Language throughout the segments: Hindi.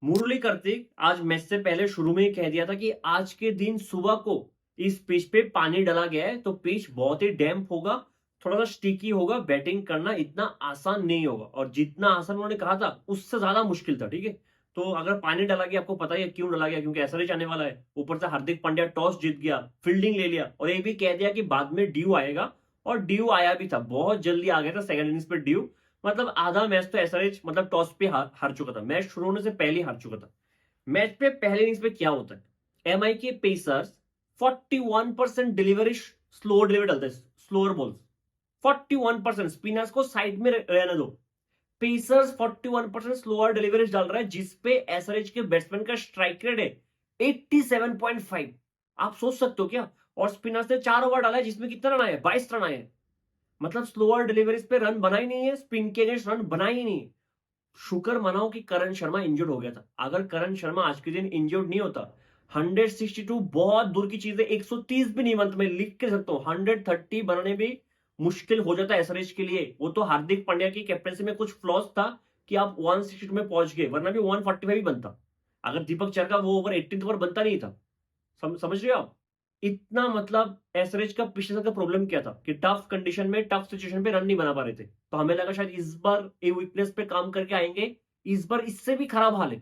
मुरली कार्तिक आज मैच से पहले शुरू में ही कह दिया था कि आज के दिन सुबह को इस पिच पे पानी डाला गया है तो पिच बहुत ही डैम्प होगा, थोड़ा सा स्टिकी होगा, बैटिंग करना इतना आसान नहीं होगा। और जितना आसान उन्होंने कहा था उससे ज्यादा मुश्किल था। ठीक है, तो अगर पानी डाला गया, आपको पता ही है क्यों डाला गया, क्योंकि एसआरएच आने वाला है। ऊपर से हार्दिक पांड्या टॉस जीत गया, फील्डिंग ले लिया और ये भी कह दिया कि बाद में ड्यू आएगा। और ड्यू आया भी था, बहुत जल्दी आ गया था सेकंड इनिंग्स पे ड्यू। मतलब आधा मैच तो एसआरएच मतलब टॉस पे हार चुका था, मैच शुरू होने से पहले हार चुका था। मैच पे पहले इनिंग्स पे क्या होता है, एमआई के पेसर्स 41% डिलीवरी स्लो डिलीवरी डालते हैं, स्लोअर बॉल्स 41%। स्पिनर्स को साइड में रहने दो, पेसर्स 41% स्लोअर डिलीवरीज डाल रहा है, जिसपे एसआरएच के बैट्समैन का स्ट्राइक रेट है 87.5। आप सोच सकते हो क्या। और स्पिनर्स ने 4 ओवर डाला है जिसमें कितना रन आए, 22 रन आए। मतलब स्लोअर डिलीवरीज पे रन बना ही नहीं है, स्पिन के अगेंस्ट रन बना ही नहीं है। शुक्र मनाओ कि करण शर्मा इंजर्ड हो गया था। अगर करण शर्मा आज के दिन इंजर्ड नहीं होता, 162 बहुत दूर की चीज है, 130 भी नहीं, मतलब मैं लिख के सकता हूं 130 बनाने भी मुश्किल हो जाता है एसआरएच के लिए। वो तो हार्दिक पांड्या की कैप्टनसी में कुछ फ्लॉज था कि आप 162 में पहुंच गए, वरना भी 145 ही बनता। अगर दीपक चहर का वो ओवर 18th ओवर बनता नहीं था। समझ रहे हो आप। इतना मतलब एसआरएच का पिछले साल का प्रॉब्लम क्या था कि टफ कंडीशन में, टफ सिचुएशन पे रन नहीं बना पा रहे थे। तो हमें लगा शायद इस बार ये वीकनेस पे काम करके आएंगे, इस बार इससे भी खराब हाल है।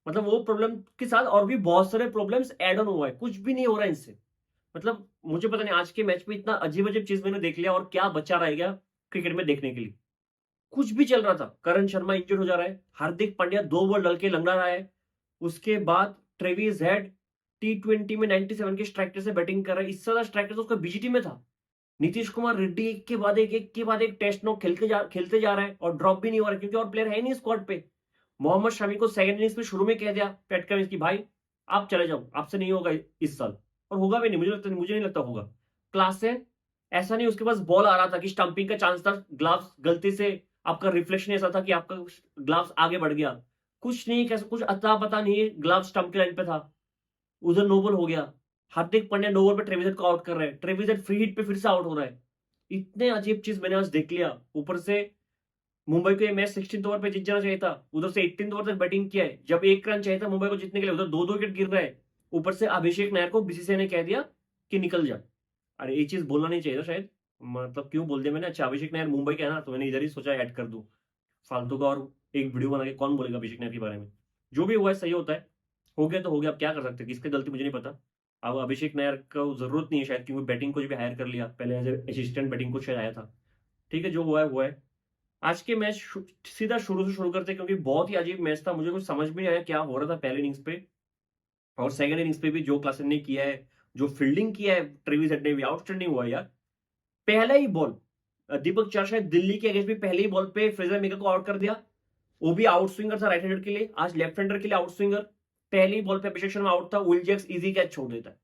मतलब वो प्रॉब्लम के साथ और भी बहुत सारे प्रॉब्लम्स ऐड ऑन हुआ है, कुछ भी नहीं हो रहा है इनसे। मतलब मुझे पता नहीं आज के मैच में इतना अजीब अजीब चीज मैंने देख लिया, और क्या बचा रहेगा क्रिकेट में देखने के लिए। कुछ भी चल रहा था, करण शर्मा इंजर्ड हो जा रहा है, हार्दिक पांड्या 2 बॉल डल के लंगड़ा रहा है। उसके बाद ट्रेविस हेड T20 में 97 के स्ट्राइक रेट से बैटिंग कर रहा है, इससे ज्यादा स्ट्राइक रेट तो उसका बीजीटी में था। नीतीश कुमार रेड्डी एक के बाद एक टेस्ट नॉक खेलते जा रहा है और ड्रॉप भी नहीं हो रहा है, क्योंकि और प्लेयर है नहीं स्क्वाड पे। मोहम्मद शमी को सेकंड इनिंग्स में शुरू में कह दिया पैट कमिंस की, भाई आप चले जाओ, आपसे नहीं होगा इस साल। और होगा भी नहीं, मुझे नहीं लगता होगा। क्लासेन ऐसा नहीं, उसके पास बॉल आ रहा था कि स्टंपिंग का चांस था, ग्लव्स गलती से आपका रिफ्लेक्शन ऐसा था कि आपका ग्लव्स आगे बढ़ गया। कुछ नहीं, कैसे कुछ अता पता नहीं, ग्लव्स स्टंप के लाइन पे था, उधर नो बॉल हो गया। हार्दिक पांड्या नो बॉल पे ट्रेविस हेड को आउट कर रहे हैं, ट्रेविस हेड फ्री हिट पे फिर से आउट हो रहा है। इतने अजीब चीज मैंने आज देख लिया। ऊपर से मुंबई को ये मैच 16th ओवर पे जीत जाना चाहिए था, उधर से 18th ओवर तक बैटिंग किया है, जब 1 रन चाहिए था मुंबई को जीतने के लिए, उधर 2-2 विकेट गिर रहा है। ऊपर से अभिषेक नायर को बीसीसीआई ने कह दिया कि निकल जा। अरे ये चीज बोलना नहीं चाहिए था शायद, मतलब क्यों बोल दिया मैंने। अच्छा, अभिषेक नायर मुंबई का है ना, तो मैंने इधर ही सोचा ऐड कर दूं फालतू का, और एक वीडियो बना के कौन बोलेगा अभिषेक नायर के बारे में। जो भी हुआ है सही होता है, हो गया तो हो गया, अब क्या कर सकते हैं, किसकी गलती मुझे नहीं पता। अब अभिषेक नायर को जरूरत नहीं है शायद, क्योंकि बैटिंग कोच भी हायर कर लिया, पहले एज असिस्टेंट बैटिंग कोच शायद आया था। ठीक है, जो हुआ है हुआ है। आज के मैच सीधा शुरू से शुरू करते हैं, क्योंकि बहुत ही अजीब मैच था, मुझे कुछ समझ में नहीं आया क्या हो रहा था पहले इनिंग्स पे। और सेकंड इनिंग्स पे भी जो क्लासन ने किया है, जो फील्डिंग किया है ट्रेविस हेड ने भी, आउटस्टैंडिंग हुआ यार। पहला ही बॉल दीपक चार शायद दिल्ली के अगेंस्ट भी पहले ही बॉल पे फ्रेजर मेकर को आउट कर दिया। वो भी आउट स्विंगर था राइट हैंडर के लिए, आज लेफ्ट हैंडर के लिए आउट स्विंगर। पहले ही बॉल पे अभिषेक शर्मा आउट था, विल जैक्स इजी कैच छोड़ देता है।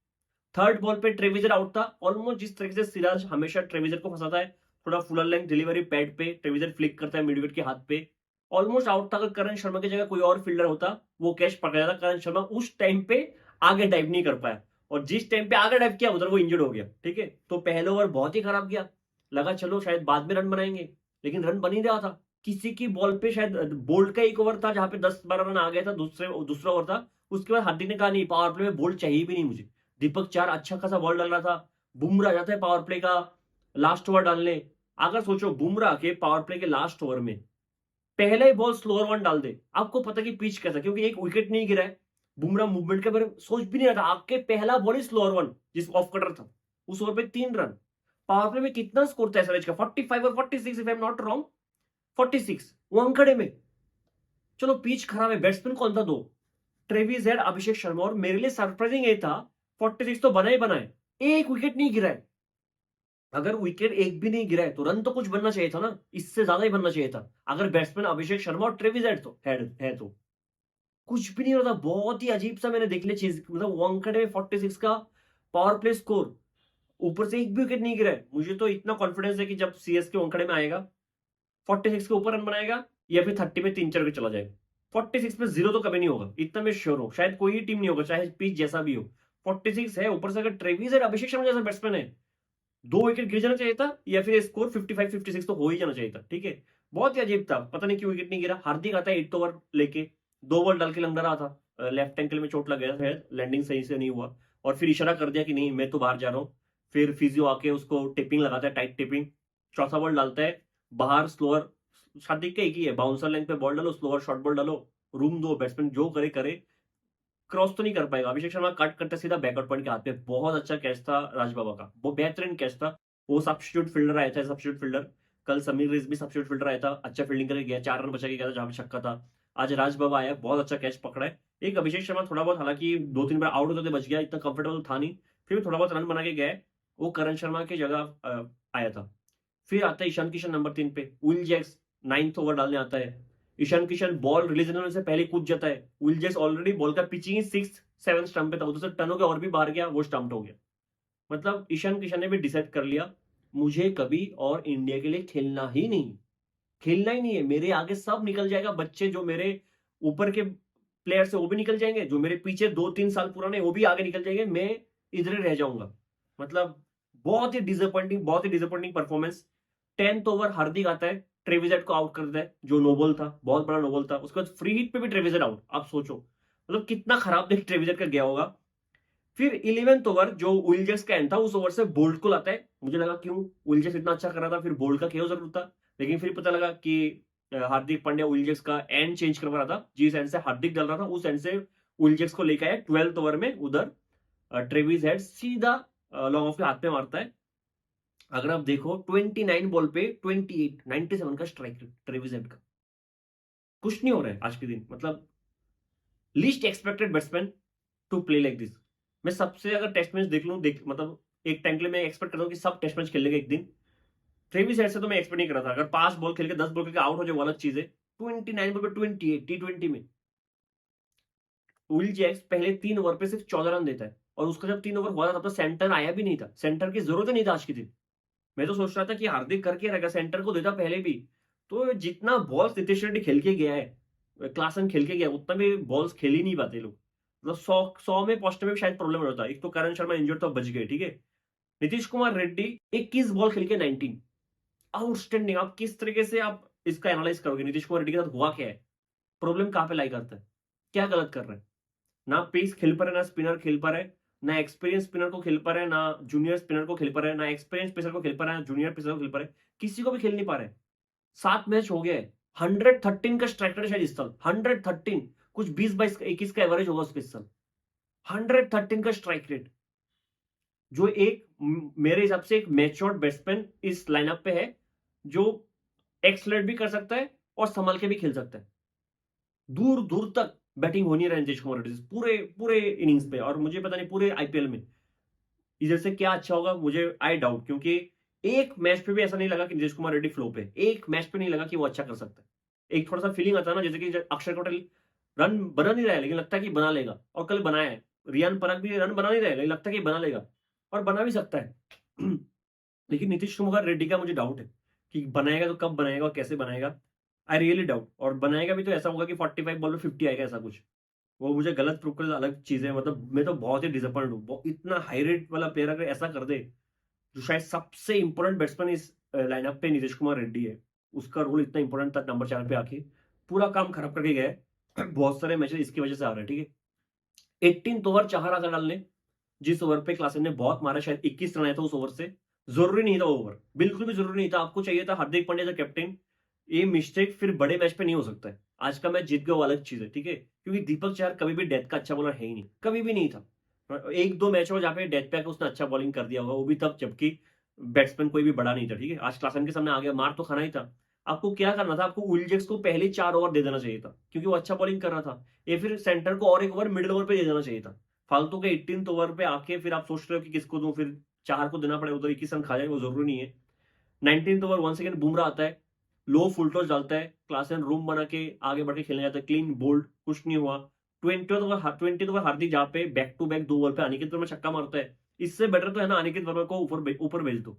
थर्ड बॉल पे ट्रेविजर आउट था, ऑलमोस्ट जिस तरीके से सिराज हमेशा ट्रेविजर को फंसाता है, थोड़ा फुलर लेंथ डिलीवरी पैड पे ट्रेविजर फ्लिक करता है मिडविकेट के हाथ पे, ऑलमोस्ट आउट था। अगर करण शर्मा की जगह कोई और फील्डर होता वो कैच पकड़ जाता। करण शर्मा उस टाइम पे आगे डाइव नहीं कर पाया, और जिस टाइम पे आगे डाइव किया उधर वो इंजर्ड हो गया। ठीक है, तो पहले ओवर बहुत ही खराब गया, लगा चलो शायद बाद में रन बनाएंगे, लेकिन रन बन ही रहा था। किसी की बॉल पे शायद बोल्ट का एक ओवर था जहां पे 10-12 रन आ गया था, दूसरा ओवर था। उसके बाद हार्दिक ने कहा नहीं, पावर प्ले में बोल्ट चाहिए भी नहीं मुझे। दीपक चार अच्छा खासा बॉल डाल रहा था, बुमराह जाता है पावर प्ले का लास्ट ओवर डालने। अगर सोचो बुमराह के पावर प्ले के लास्ट ओवर में पहले ही बॉल स्लोअर वन डाल दे, आपको पता कि पिच कैसा, क्योंकि एक विकेट नहीं गिरा है, बुमराह मूवमेंट के बारे में सोच भी नहीं रहा था। आपके पहला बॉल ही स्लोअर वन जिस ऑफ कटर था, उस ओवर पे 3 रन। पावर प्ले में कितना स्कोर था एसआरएच का, 45 और 46 if I am not wrong, 46 वो अंकड़े में। चलो पिच खराब है, बैट्समैन कौन था दो, ट्रेविस हेड, अभिषेक शर्मा। और मेरे लिए सरप्राइजिंग ये था 46 तो बना ही बना है, एक विकेट नहीं गिरा है। अगर विकेट एक भी नहीं गिरा है तो रन तो कुछ बनना चाहिए था ना, इससे ज्यादा ही बनना चाहिए था, अगर बैट्समैन अभिषेक शर्मा और ट्रेविस हेड तो है तो। कुछ भी नहीं हो रहा था, बहुत ही अजीब सा मैंने देख लिया चीज। मतलब वांकड़े में 46 का पावर प्ले स्कोर, ऊपर से एक भी विकेट नहीं गिरा है। मुझे तो इतना कॉन्फिडेंस है कि जब सीएसके वांकड़े में आएगा 46 के ऊपर रन बनाएगा, या फिर 30 पे 3-4 विकेट चला जाएगा। 46 पे जीरो तो कभी नहीं होगा, इतना मैं श्योर हूं। शायद कोई ही टीम नहीं होगा, चाहे पिच जैसा भी हो। 46 है, ऊपर से अगर ट्रेविस हेड, अभिषेक शर्मा जैसा बैट्समैन है, 2 विकेट गिर जाना चाहिए था या फिर स्कोर 55-56 तो हो ही जाना चाहिए था, ठीक है। बहुत ही अजीब था, पता नहीं क्यों विकेट नहीं गिरा। हार्दिक आता है 8th ओवर लेके, 2 बॉल डाल के लंगड़ा रहा था, लेफ्ट एंकल में चोट लग गया था शायद, लैंडिंग सही से नहीं हुआ और फिर इशारा कर दिया कि नहीं मैं तो बाहर जा रहा हूँ। फिर फिजियो आके उसको टिपिंग लगाता है, टाइट टिपिंग, चौथा बॉल डालता है बाहर, स्लोअर। हार्दिक का एक ही है, बाउंसर लेंथ पे बॉल डालो, स्लोअर शॉर्ट बॉल डालो, रूम दो, बैट्समैन जो करे करे, क्रॉस तो नहीं कर पाएगा। अभिषेक शर्मा कट करते सीधा बैकआउट पॉइंट के हाथ पे, बहुत अच्छा कैच था राज बाबा का, वो बेहतरीन कैच था। वो सब्स्टिट्यूट फील्डर आया था, सब्स्टिट्यूट फील्डर, कल समीर रेस भी सब्स्टिट्यूट फील्डर आया था, अच्छा फील्डिंग करके गया, 4 रन बचा के गया था जहां पे छक्का था। आज राज बाबा आया, बहुत अच्छा कैच पकड़ा है। एक अभिषेक शर्मा थोड़ा बहुत, हालांकि 2-3 बार आउट होते बच गया, इतना कंफर्टेबल था नहीं, फिर भी थोड़ा बहुत रन बना के गया है। वो करण शर्मा की जगह आया था। फिर आता है ईशान किशन नंबर 3 पे, विल जैक्स 9th ओवर डालने आता है। ईशान किशन बॉल रिलीज होने से पहले कूद जाता है, विल जैक्स ऑलरेडी बॉल का पिचिंग 6th-7th स्टंप पे था, उधर से टर्न होकर और भी बाहर गया, वो स्टंप्ड हो गया। मतलब ईशान किशन ने भी डिसाइड कर लिया, मुझे कभी और इंडिया के लिए खेलना ही नहीं, खेलना ही नहीं है। मेरे आगे सब निकल जाएगा, बच्चे जो मेरे ऊपर के प्लेयर्स है वो भी निकल जाएंगे, जो मेरे पीछे 2-3 साल पुराने वो भी आगे निकल जाएंगे, मैं इधर ही रह जाऊंगा। मतलब बहुत ही डिसअपॉइंटिंग परफॉर्मेंस। 10th ओवर हार्दिक आता है, ट्रेविजेट को आउट कर देता है, जो नोबल था, बहुत बड़ा नोबल था। उसके बाद फ्री हिट पे भी ट्रेविजेट आउट, आप सोचो मतलब कितना खराब देख ट्रेविजेट का गया होगा। फिर 11th ओवर जो विल का एंड था, उस ओवर से बोल्ट को लाता है। मुझे लगा क्यों, विल इतना अच्छा कर रहा था, फिर बोल्ट का क्या जरूरत था। लेकिन फिर पता लगा कि हार्दिक पांड्या विल का एंड चेंज करवा रहा था, जिस एंड से हार्दिक डाल रहा था उस एंड से विल को लेकर आया 12th ओवर में। उधर ट्रेविस हेड सीधा लॉन्ग ऑफ के हाथ पे मारता है। अगर आप देखो 29 बॉल पे 28, 97 का स्ट्राइक रेट ट्रेविस हेड का। कुछ नहीं हो रहा है आज के दिन, मतलब least expected batsman to play like this. मैं सबसे अगर टेस्ट मैच देख लूं, मतलब एक टाइम के लिए मैं एक्सपेक्ट करता हूं कि सब टेस्ट मैच खेलेंगे एक दिन। ट्रेविस हेड से तो मैं एक्सपेक्ट नहीं कर रहा था, अगर 5 बॉल खेल के 10 बॉल खेल के आउट हो जाए वो अलग चीज है। 29 बॉल पे 28 T20 में विल जैक्स पहले 3 ओवर पे सिर्फ 14 रन देता है, और उसका जब 3 ओवर हुआ था तब तो सेंटर आया भी नहीं था, सेंटर की जरूरत ही नहीं था आज के दिन। मैं तो सोच रहा था कि हार्दिक करके रहेगा, सेंटर को देता पहले भी। तो जितना बॉल्स नीतीश रेड्डी खेल के गया है, क्लासन खेल के गया, उतना भी बॉल्स खेल ही नहीं पाते लोग। मतलब 100 में पहुंचने में भी शायद प्रॉब्लम होता है। एक तो करण शर्मा इंजर्ड तो बच गए, ठीक है। नीतीश कुमार रेड्डी 21 बॉल खेल के 19, आउटस्टैंडिंग। आप किस तरीके से आप इसका एनालाइज करोगे, नीतीश कुमार रेड्डी के साथ हुआ क्या है, प्रॉब्लम कहां पे लाई करता है, क्या गलत कर रहे हैं। ना पेस खेल पा रहे, ना स्पिनर खेल पा रहे, ना एक्सपीरियंस स्पिनर को खेल पा रहे, ना जूनियर स्पिनर को खेल पा रहे, ना एक्सपीरियंस पेसर को खेल पा रहे, ना जूनियर पेसर को खेल पा रहे, किसी को भी खेल नहीं पा रहे। 7 मैच हो गया है, 113 का स्ट्राइक रेट शायद इस साल, 113, कुछ 20-22-21 का एवरेज होगा उसके इस साल। 113 का स्ट्राइक रेट, जो एक मेरे हिसाब से एक मैच्योर्ड बैट्समैन इस लाइनअप पे है, जो एक्सलेट भी कर सकता है और संभाल के भी खेल सकता है। दूर दूर तक बैटिंग होनी है नीतीश कुमार रेड्डी से, पूरे पूरे इनिंग्स पे, और मुझे पता नहीं पूरे आईपीएल में इधर से क्या अच्छा होगा, मुझे आई डाउट। क्योंकि एक मैच पे भी ऐसा नहीं लगा कि नीतीश कुमार रेड्डी फ्लो पे, एक मैच पे नहीं लगा कि वो अच्छा कर सकता है। एक थोड़ा सा फीलिंग आता है ना, जैसे कि अक्षर पटेल रन बना नहीं रहा है लेकिन लगता है कि बना लेगा, और कल बनाया है। रियान पराग भी रन बना नहीं रहा है लेकिन लगता है कि बना लेगा, और बना भी सकता है। लेकिन नीतीश कुमार रेड्डी का मुझे डाउट है कि बनाएगा तो कब बनाएगा और कैसे बनाएगा। आई रियली डाउट, और बनाएगा भी तो ऐसा होगा कि 45 बॉल में 50 आएगा, ऐसा कुछ। वो मुझे गलत प्रूव कर अलग चीज है, मतलब मैं तो बहुत ही डिसअपॉइंट हूँ। इतना हाई रेट वाला प्लेयर अगर ऐसा कर दे, जो शायद सबसे इंपॉर्टेंट बैट्समैन इस लाइनअप पे नीतीश कुमार रेड्डी है, उसका रोल इतना इंपॉर्टेंट था नंबर 4 पे आके, पूरा काम खराब करके गया है। बहुत सारे मैचेस इसकी वजह से आ रहे हैं, ठीक है। 18th ओवर चाह रहा था डालने, जिस ओवर पे क्लासन ने बहुत मारा, शायद 21 रन आया था उस ओवर से। जरूरी नहीं था ओवर, बिल्कुल भी जरूरी नहीं था। आपको चाहिए था हार्दिक पांड्या एज कैप्टन। ये मिस्टेक फिर बड़े मैच पे नहीं हो सकता है। आज का मैच जीत गया वो अलग चीज है, ठीक है, क्योंकि दीपक चहर कभी भी डेथ का अच्छा बॉलर है ही नहीं, कभी भी नहीं था। 1-2 मैच हो जहाँ पे डेथ पे आके उसने अच्छा बॉलिंग कर दिया होगा, वो भी तब जबकि बैट्समैन कोई भी बड़ा नहीं था, ठीक है। आज क्लासन के सामने आ गया, मार तो खाना ही था। आपको क्या करना था, आपको विल को पहले 4 ओवर दे देना चाहिए था, क्योंकि वो अच्छा बॉलिंग कर रहा था। या फिर सेंटर को और 1 ओवर मिडिल ओवर पे दे देना चाहिए था। फालतू के 18th ओवर पे आके फिर आप सोच रहे हो कि किसको दूं, फिर चार को देना पड़े, उधर 21 रन खा जाए, वो जरूरी नहीं है। 19th over one second Bumrah आता है, लो फुल टॉस डालता है, क्लासन रूम बना के आगे बढ़ के खेलने जाता है, क्लीन बोल्ड, कुछ नहीं हुआ। 20th ओवर हार्दिक जहाँ पे बैक टू बैक 2 ओवर पे अनिकेत वर्मा छक्का मारता है, इससे बेटर तो है ना अनिकेत वर्मा को ऊपर ऊपर भेज दो।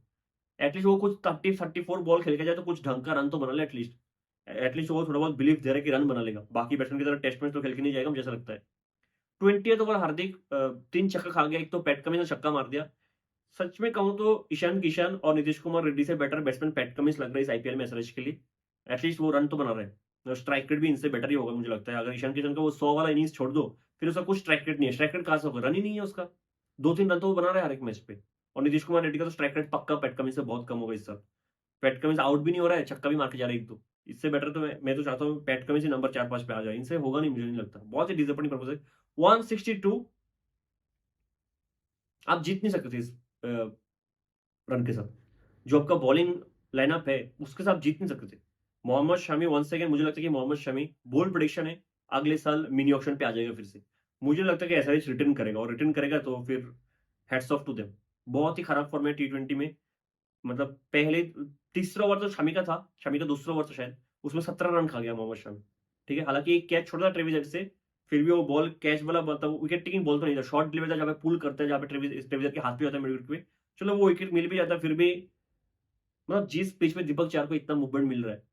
एटलीस्ट वो कुछ 34 बॉल खेल के जाए तो कुछ ढंग का रन तो बना ले एटलीस्ट। एटलीस्ट वो थोड़ा बहुत बिलीव दे रहा है कि रन बना लेगा, बाकी बैट्समैन की तरह टेस्ट मैच तो खेल के नहीं जाएगा मुझे ऐसा लगता है। 20th ओवर हार्दिक 3 छक्का खा गया, एक तो पैट कमिंस ने छक्का मार दिया, सच में कहूं तो ईशान किशन और नीतीश कुमार रेड्डी से बेटर बैट्समैन पैट कमिंस लग रहा है इस आईपीएल में एसआरएच के लिए। एटलीस्ट वो रन तो बना रहे हैं, स्ट्राइक रेट भी इनसे बेटर ही होगा मुझे लगता है। अगर ईशान किशन का वो 100 वाला इनिंग्स छोड़ दो, फिर उसका कुछ स्ट्राइक रेट नहीं है। स्ट्राइक रेट कहां से होगा, रन ही नहीं है उसका। 2-3 रन तो वो बना रहा है हर एक मैच पे। और नीतीश कुमार रेड्डी का तो स्ट्राइक रेट पक्का पैट कमिंस से बहुत कम होगा इस साल। पैट कमिंस आउट भी नहीं हो रहा है, छक्का भी मार के जा रहा है एक दो। इससे बेटर तो मैं तो चाहता हूँ पैट कमिंस ही नंबर 4-5 पे आ जाए। इनसे होगा नहीं, मुझे नहीं लगता। बहुत ही डिसअपॉइंटिंग परफॉर्मेंस है। 162 आप जीत नहीं सकते थे इस रन के साथ। जो आपका बॉलिंग लाइनअप है उसके साथ जीत नहीं सकते थे। मोहम्मद शमी वंस अगेन, मुझे लगता है कि मोहम्मद शमी, बोल्ड प्रेडिक्शन है, अगले साल मिनी ऑक्शन पे आ जाएगा फिर से। मुझे लगता है कि एसआरएच रिटर्न करेगा, और रिटर्न करेगा तो फिर हैट्स ऑफ टू देम। बहुत ही खराब फॉर्म है टी20 में। मतलब पहले तीसरा ओवर तो शमी का था, शमी का दूसरा ओवर था शायद, उसमें 17 रन खा गया मोहम्मद शमी। ठीक है, हालांकि एक कैच छोड़ा था ट्रेविस से, फिर भी वो बॉल कैच वाला, मतलब विकेट टेकिंग बॉल तो नहीं था, शॉर्ट डिलीवरी था जहाँ पे पुल करते हैं, जहाँ पे ट्रेविस के हाथ पे होता है मिड विकेट पे। चलो वो विकेट मिल भी जाता है, फिर भी मतलब जिस पिच में दीपक चार को इतना मूवमेंट मिल रहा है,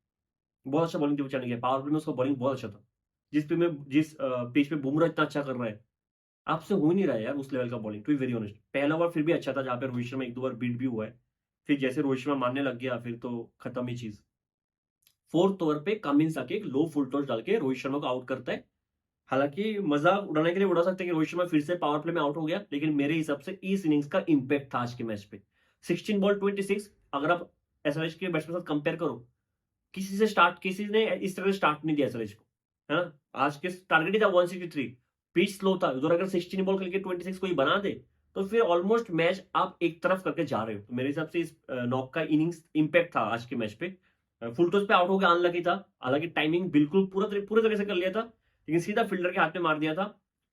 बहुत अच्छा बॉलिंग दीपक चार ने किया। पावर प्ले में उसका बॉलिंग बहुत अच्छा था। जिस पिच पे बुमराह इतना अच्छा कर रहा है, आपसे हो ही नहीं रहा है यार उस लेवल का bowling, to be very honest. पहला ओवर फिर भी अच्छा था, जहाँ पे रोहित शर्मा एक दो बार बीट भी हुआ है। फिर जैसे रोहित शर्मा मारने लग गया, फिर तो खत्म ही चीज। फोर्थ ओवर पे कमिंस आके एक लो फुल टॉस डाल के रोहित शर्मा को आउट करता है। हालांकि मजाक उड़ाने के लिए उड़ा सकते हैं कि रोहित शर्मा फिर से पावर प्ले में आउट हो गया, लेकिन मेरे हिसाब से इस इनिंग्स का इंपैक्ट था आज के मैच पे। 16 बॉल 26, अगर आप एसआरएच के बैट्समैन के साथ कंपेयर करो, किसी ने इस तरह से स्टार्ट नहीं दिया एसआरएच को, है ना। आज के टारगेट ही था 163, पिच स्लो था उधर। अगर 16 बॉल खेल के 26 कोई बना दे, तो फिर ऑलमोस्ट मैच आप एक तरफ करके जा रहे हो। तो मेरे हिसाब से इस नॉक का इनिंग्स इंपैक्ट था आज के मैच पे। फुल टॉस पे आउट हो गया, अनलकी था। हालांकि टाइमिंग बिल्कुल पूरे तरह से कर लिया था, लेकिन सीधा फील्डर के हाथ में मार दिया था।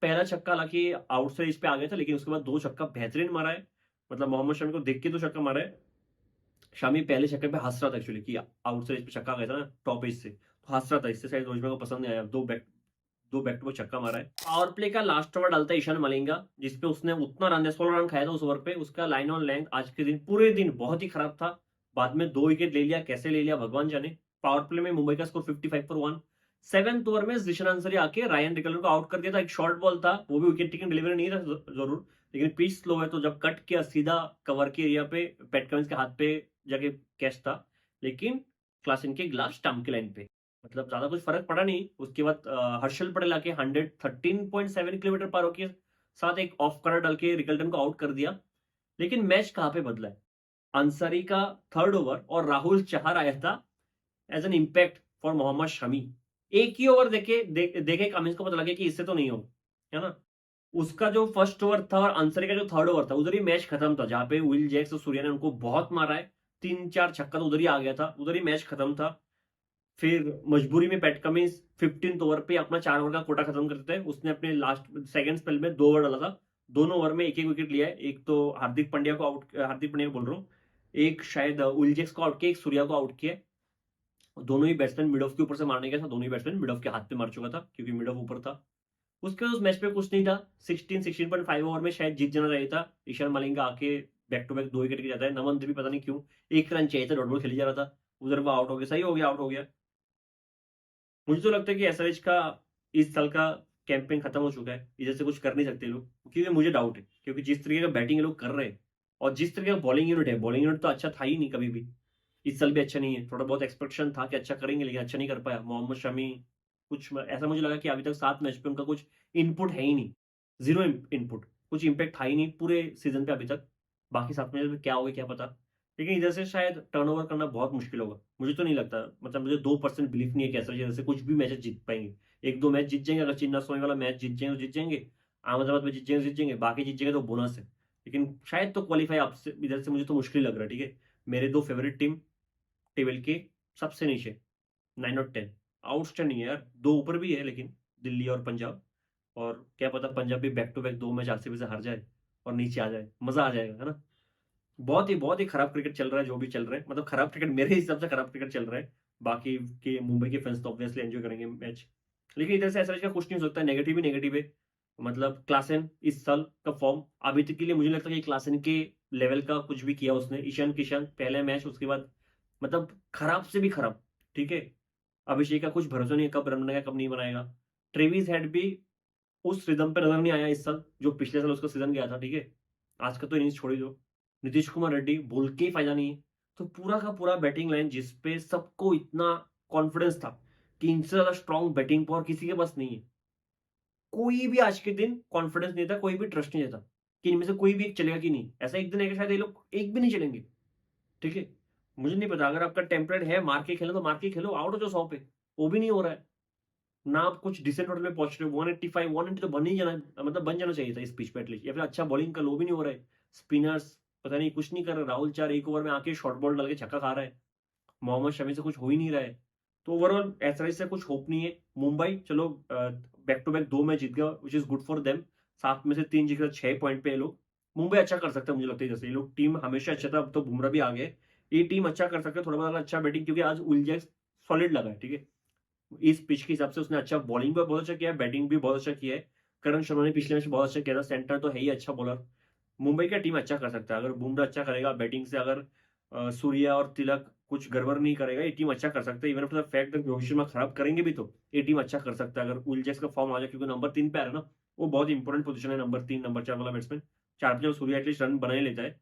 पहला छक्का हालांकि आउट से इस पे आ गया था, लेकिन उसके बाद 2 छक्का बेहतरीन मारा है। मतलब मोहम्मद शमी को देख के 2 छक्का मारा है। शामी पहले छक्के पे हंस रहा था एक्चुअली कि आउट से इस पे छक्का गया था ना टॉप एज से, तो हंस रहा था। इससे शायद रोहित शर्मा को पसंद नहीं आया। दो बैक टू बैक छक्का मारा है। पावर प्ले का लास्ट ओवर डालता है ईशान मलिंगा, जिसपे उसने उतना रन 16 रन खाया था उस ओवर पे। उसका लाइन ऑन लेंथ आज के दिन पूरे दिन बहुत ही खराब था। बाद में 2 विकेट ले लिया, कैसे ले लिया भगवान जाने। पावर प्ले में मुंबई का स्कोर 55 पर 1। 7th ओवर में जिशन अंसरी आके रायन रिकलर को आउट कर दिया था। एक शॉर्ट बॉल था, वो भी विकेट टेकिंग डिलीवरी नहीं था जरूर, लेकिन पिच स्लो है तो जब कट किया सीधा कवर के एरिया पे, पैट कमिंस के हाथ पे जाके कैच था। लेकिन क्लासन के ग्लास स्टंप के लाइन पे, मतलब ज्यादा कुछ फर्क पड़ा नहीं। उसके बाद हर्षल पटेल आके 113.7 किलोमीटर पार होके साथ एक ऑफ कलर डाल के रिकल्टन को आउट कर दिया। लेकिन मैच कहां पे बदला है, अंसारी का 3rd ओवर और राहुल चहर आया था as an impact for Mohammed Shami. एक ही ओवर देखे कमिंस को पता लगे कि इससे तो नहीं हो, है ना। उसका जो फर्स्ट ओवर था और अंसरी का जो 3rd ओवर था, उधर ही मैच खत्म था। जहां पे विल जैक्स और सूर्या ने उनको बहुत मारा है, 3-4 छक्का तो उधर ही आ गया था, उधर ही मैच खत्म था। फिर मजबूरी में पैट कमिंस 15th ओवर पे अपना 4 ओवर का कोटा खत्म करते हैं। उसने अपने लास्ट सेकंड स्पेल में 2 ओवर डाला था, दोनों ओवर में एक एक विकेट लिया है। एक तो हार्दिक पांड्या को बोल रहा हूँ, एक शायद उलजेक्स को आउट किया, एक सूर्या को आउट किया। दोनों ही बैट्समैन मिड ऑफ के ऊपर से मारने गया था, दोनों ही बैट्समैन मिड ऑफ के हाथ पे मार चुका था क्योंकि मिड ऑफ ऊपर था। उसके बाद उस मैच पे कुछ नहीं था। 16.5 ओवर में शायद जीत जाना चाहिए था। ईशान मलिंगा आके बैक टू बैक 2 विकेट के जाता है। नमन भी पता नहीं क्यों 1 रन चाहिए था, डॉट बॉल खेली जा रहा था, उधर वो आउट हो गया। सही हो गया, आउट हो गया। मुझे तो लगता है कि एसआरएच का इस साल का कैंपेन खत्म हो चुका है, इधर से कुछ कर नहीं सकते लोग, क्योंकि मुझे डाउट है। क्योंकि जिस तरीके का बैटिंग ये लोग कर रहे हैं और जिस तरीके का बॉलिंग यूनिट है, बॉलिंग यूनिट तो अच्छा था ही नहीं कभी भी। इस साल भी अच्छा नहीं है। थोड़ा बहुत एक्सपेक्टेशन था कि अच्छा करेंगे, लेकिन अच्छा नहीं कर पाया। मोहम्मद शमी कुछ ऐसा मुझे लगा कि अभी तक 7 मैच पे उनका कुछ इनपुट है ही नहीं, जीरो इनपुट, कुछ इंपैक्ट था ही नहीं पूरे सीजन पे अभी तक। बाकी 7 मैच में क्या होगा क्या पता। लेकिन इधर से शायद टर्नओवर करना बहुत मुश्किल होगा, मुझे तो नहीं लगता। मतलब मुझे 2% बिलीफ नहीं है कि ऐसा इधर से कुछ भी मैच जीत पाएंगे। 1-2 मैच जीत जाएंगे, अगर चिन्नास्वामी वाला मैच जीत जाएंगे तो जीत जाएंगे, अहमदाबाद में जीत जाएंगे, बाकी जीत जाएंगे तो बोनस है। लेकिन शायद तो क्वालिफाई आपसे इधर से मुझे तो मुश्किल लग रहा है। ठीक है, मेरे 2 फेवरेट टीम टेबल के सबसे नीचे 9 और 10, आउटस्टैंडिंग है यार। 2 ऊपर भी है लेकिन, दिल्ली और पंजाब। और क्या पता पंजाब भी back to back 2 match RCB से हार जाए और नीचे आ जाए, मजा आ जाएगा, है ना। बहुत ही खराब क्रिकेट चल रहा है जो भी चल रहा है। मतलब खराब क्रिकेट, मेरे हिसाब से खराब क्रिकेट चल रहा है। बाकी के मुंबई के फैंस तो ऑब्वियसली एंजॉय करेंगे मैच। लेकिन इधर से ऐसा का कुछ नहीं हो सकता, नेगेटिव ही नेगेटिव है। मतलब क्लासन इस साल का फॉर्म अभी तक के लिए मुझे लगता है कि क्लासन के लेवल का कुछ भी किया उसने। ईशान किशन पहले मैच, उसके बाद मतलब खराब से भी खराब। ठीक है, अभिषेक का कुछ भरोसा नहीं है कब रन बनाएगा कब नहीं बनाएगा। ट्रेविस हेड भी उस रिदम पे नजर नहीं आया इस साल जो पिछले साल उसका सीजन गया था। ठीक है, आज का तो इनिंग्स छोड़ ही दो। नीतीश कुमार रेड्डी बोल के ही फायदा नहीं है। तो पूरा का पूरा बैटिंग लाइन जिस पे सबको इतना कॉन्फिडेंस था कि इनसे ज़्यादा स्ट्रॉन्ग बैटिंग पावर किसी के पास नहीं है। कोई भी आज के दिन कॉन्फिडेंस नहीं था, कोई भी ट्रस्ट नहीं देता कि इनमें से कोई भी एक चलेगा कि नहीं। ऐसा एक दिन आएगा शायद ये लोग एक भी नहीं चलेंगे, ठीक है? मुझे नहीं पता, अगर आपका टेम्परेट है मार के खेलो तो मार के खेलो, आउट हो जाओ 100 पे। वो भी नहीं हो रहा है। ना आप कुछ डिसेंट ऑर्डर में पहुँच रहे हो, 185 180 तो बन ही जाना, मतलब बन जाना चाहिए था इस पिच पे एटलीस्ट, या फिर अच्छा बॉलिंग कर लो, वो भी नहीं हो रहा है। स्पिनर्स पता नहीं कुछ नहीं कर रहे। राहुल 4 एक ओवर में आके शॉर्ट बॉल डाल के छक्का खा रहा है। मोहम्मद शमी से कुछ हो ही नहीं रहा है। तो ओवरऑल एसआरएच से कुछ होप नहीं है। मुंबई चलो बैक टू बैक 2 मैच जीत गया, which is good for them. 7 में से 3 जीत गए, 6 पॉइंट पे ये लोग। मुंबई अच्छा कर सकता है मुझे लगता है, जैसे ये लोग टीम हमेशा अच्छा था, अब तो बुमराह भी आ गए। ये टीम अच्छा कर सकता है, थोड़ा बहुत अगर अच्छा बैटिंग, क्योंकि आज उलजैक्स सॉलिड लगा है, ठीक है? इस पिच के हिसाब से उसने अच्छा बॉलिंग भी बहुत अच्छा किया है, बैटिंग भी बहुत अच्छा किया है। करण शर्मा ने पिछले मैच बहुत अच्छा किया था, सेंटर तो है ही अच्छा बॉलर। मुंबई का टीम अच्छा कर सकता है अगर बुमराह अच्छा करेगा बैटिंग से, अगर सूर्या और तिलक कुछ गड़बड़ नहीं करेगा, ये टीम अच्छा कर सकता है। Even after the fact that Rohit Sharma खराब करेंगे भी तो ये टीम अच्छा कर सकता है अगर उलजैक्स का फॉर्म आ जाए, क्योंकि नंबर 3 पे आ रहा है ना, वो बहुत इंपॉर्टेंट पोजीशन है, नंबर 3 नंबर 4 वाला बैट्समैन। 4 पे जब सूर्या एटलीस्ट रन बना ही लेता है,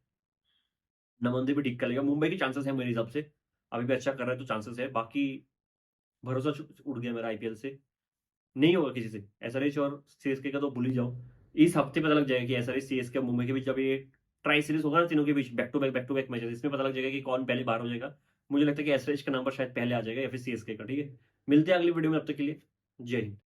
नमंदे भी ठीक कर लेगा। मुंबई के चांसेस है मेरे हिसाब से, अभी भी अच्छा कर रहा है तो चांसेस है। बाकी भरोसा उड़ गया मेरा आईपीएल से, नहीं होगा किसी से। एसआरएच और सीएसके का तो भूल ही जाओ। इस हफ्ते पता लग जाएगा कि एसआरएच सीएसके और मुंबई के बीच जब ये ट्राई सीरीज होगा ना, तीनों के बीच बैक टू बैक मैचेस, इसमें पता लग जाएगा कि कौन पहले बाहर हो जाएगा। मुझे लगता है कि एसआरएच का नंबर शायद पहले आ जाएगा या फिर सीएसके का, ठीक है? मिलते हैं अगली वीडियो में, अब तक के लिए जय हिंद।